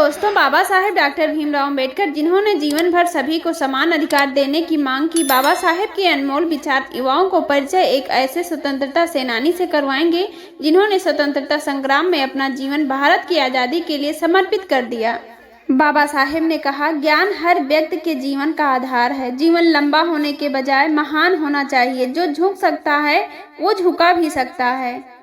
दोस्तों, बाबा साहेब डॉक्टर भीमराव अंबेडकर, जिन्होंने जीवन भर सभी को समान अधिकार देने की मांग की, बाबा साहेब के अनमोल विचार युवाओं को परिचय एक ऐसे स्वतंत्रता सेनानी से करवाएंगे जिन्होंने स्वतंत्रता संग्राम में अपना जीवन भारत की आज़ादी के लिए समर्पित कर दिया। बाबा साहेब ने कहा, ज्ञान हर व्यक्ति के जीवन का आधार है। जीवन लंबा होने के बजाय महान होना चाहिए। जो झुक सकता है वो झुका भी सकता है।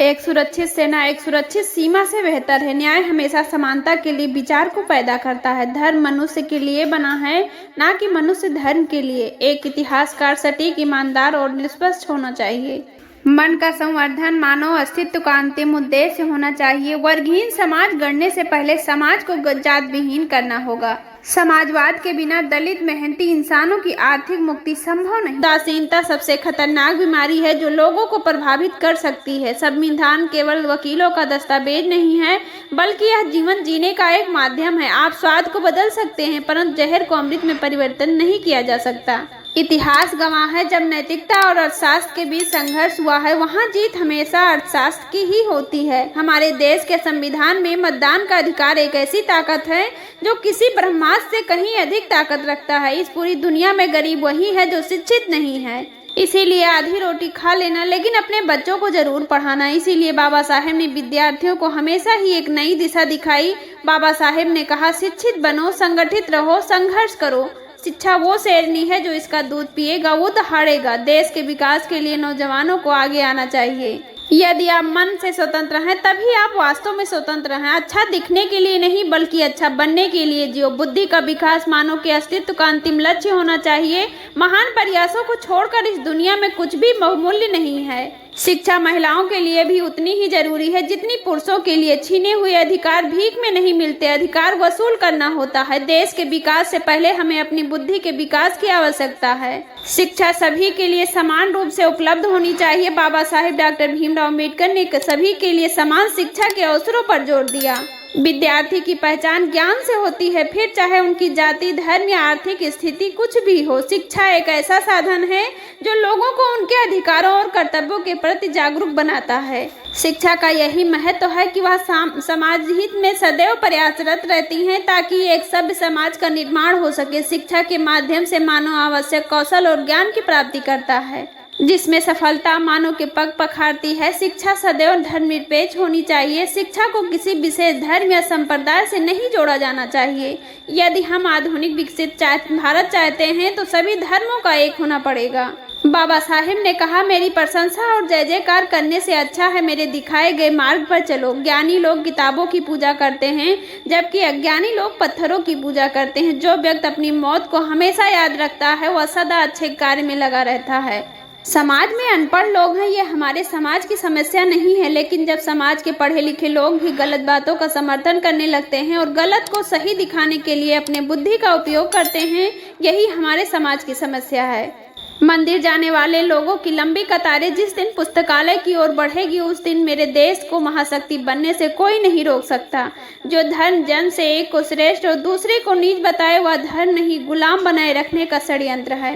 एक सुरक्षित सेना एक सुरक्षित सीमा से बेहतर है। न्याय हमेशा समानता के लिए विचार को पैदा करता है। धर्म मनुष्य के लिए बना है, ना कि मनुष्य धर्म के लिए। एक इतिहासकार सटीक, ईमानदार और निष्पक्ष होना चाहिए। मन का संवर्धन मानव अस्तित्व का अंतिम उद्देश्य होना चाहिए। वर्गहीन समाज गढ़ने से पहले समाज को जात विहीन करना होगा। समाजवाद के बिना दलित मेहनती इंसानों की आर्थिक मुक्ति संभव नहीं। उदासीनता सबसे खतरनाक बीमारी है जो लोगों को प्रभावित कर सकती है। संविधान केवल वकीलों का दस्तावेज नहीं है, बल्कि यह जीवन जीने का एक माध्यम है। आप स्वाद को बदल सकते हैं, परंतु जहर को अमृत में परिवर्तन नहीं किया जा सकता। इतिहास गवाह है, जब नैतिकता और अर्थशास्त्र के बीच संघर्ष हुआ है, वहाँ जीत हमेशा अर्थशास्त्र की ही होती है। हमारे देश के संविधान में मतदान का अधिकार एक ऐसी ताकत है जो किसी ब्रह्मास्त्र से कहीं अधिक ताकत रखता है। इस पूरी दुनिया में गरीब वही है जो शिक्षित नहीं है। इसीलिए आधी रोटी खा लेना, लेकिन अपने बच्चों को जरूर पढ़ाना। इसीलिए बाबा साहेब ने विद्यार्थियों को हमेशा ही एक नई दिशा दिखाई। बाबा साहेब ने कहा, शिक्षित बनो, संगठित रहो, संघर्ष करो। शिक्षा वो शेरनी है जो इसका दूध पिएगा वो दहाड़ेगा। देश के विकास के लिए नौजवानों को आगे आना चाहिए। यदि आप मन से स्वतंत्र हैं, तभी आप वास्तव में स्वतंत्र हैं। अच्छा दिखने के लिए नहीं, बल्कि अच्छा बनने के लिए जियो। बुद्धि का विकास मानव के अस्तित्व का अंतिम लक्ष्य होना चाहिए। महान प्रयासों को छोड़कर इस दुनिया में कुछ भी बहुमूल्य नहीं है। शिक्षा महिलाओं के लिए भी उतनी ही जरूरी है जितनी पुरुषों के लिए। छीने हुए अधिकार भीख में नहीं मिलते, अधिकार वसूल करना होता है। देश के विकास से पहले हमें अपनी बुद्धि के विकास की आवश्यकता है। शिक्षा सभी के लिए समान रूप से उपलब्ध होनी चाहिए। बाबा साहेब डॉक्टर भीमराव अंबेडकर ने सभी के लिए समान शिक्षा के अवसरों पर जोर दिया। विद्यार्थी की पहचान ज्ञान से होती है, फिर चाहे उनकी जाति, धर्म या आर्थिक स्थिति कुछ भी हो। शिक्षा एक ऐसा साधन है जो लोगों को उनके अधिकारों और कर्तव्यों के प्रति जागरूक बनाता है। शिक्षा का यही महत्व है कि वह समाज हित में सदैव प्रयासरत रहती हैं, ताकि एक सभ्य समाज का निर्माण हो सके। शिक्षा के माध्यम से मानव आवश्यक कौशल और ज्ञान की प्राप्ति करता है, जिसमें सफलता मानव के पग पखारती है। शिक्षा सदैव धर्मनिरपेक्ष होनी चाहिए। शिक्षा को किसी विशेष धर्म या संप्रदाय से नहीं जोड़ा जाना चाहिए। यदि हम आधुनिक विकसित भारत चाहते हैं तो सभी धर्मों का एक होना पड़ेगा। बाबा साहेब ने कहा, मेरी प्रशंसा और जय जयकार करने से अच्छा है मेरे दिखाए गए मार्ग पर चलो। ज्ञानी लोग किताबों की पूजा करते हैं, जबकि अज्ञानी लोग पत्थरों की पूजा करते हैं। जो व्यक्ति अपनी मौत को हमेशा याद रखता है वह सदा अच्छे कार्य में लगा रहता है। समाज में अनपढ़ लोग हैं, ये हमारे समाज की समस्या नहीं है, लेकिन जब समाज के पढ़े लिखे लोग भी गलत बातों का समर्थन करने लगते हैं और गलत को सही दिखाने के लिए अपने बुद्धि का उपयोग करते हैं, यही हमारे समाज की समस्या है। मंदिर जाने वाले लोगों की लंबी कतारें जिस दिन पुस्तकालय की ओर बढ़ेगी, उस दिन मेरे देश को महाशक्ति बनने से कोई नहीं रोक सकता। जो धर्म जन से एक को श्रेष्ठ और दूसरे को नीच बताए, वह धर्म नहीं, गुलाम बनाए रखने का षड्यंत्र है।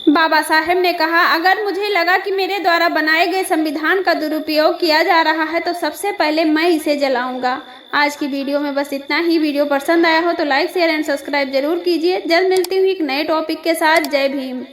बाबा साहेब ने कहा, अगर मुझे लगा कि मेरे द्वारा बनाए गए संविधान का दुरुपयोग किया जा रहा है तो सबसे पहले मैं इसे जलाऊंगा। आज की वीडियो में बस इतना ही। वीडियो पसंद आया हो तो लाइक, शेयर एंड सब्सक्राइब जरूर कीजिए। जल्द मिलती हूँ एक नए टॉपिक के साथ। जय भीम।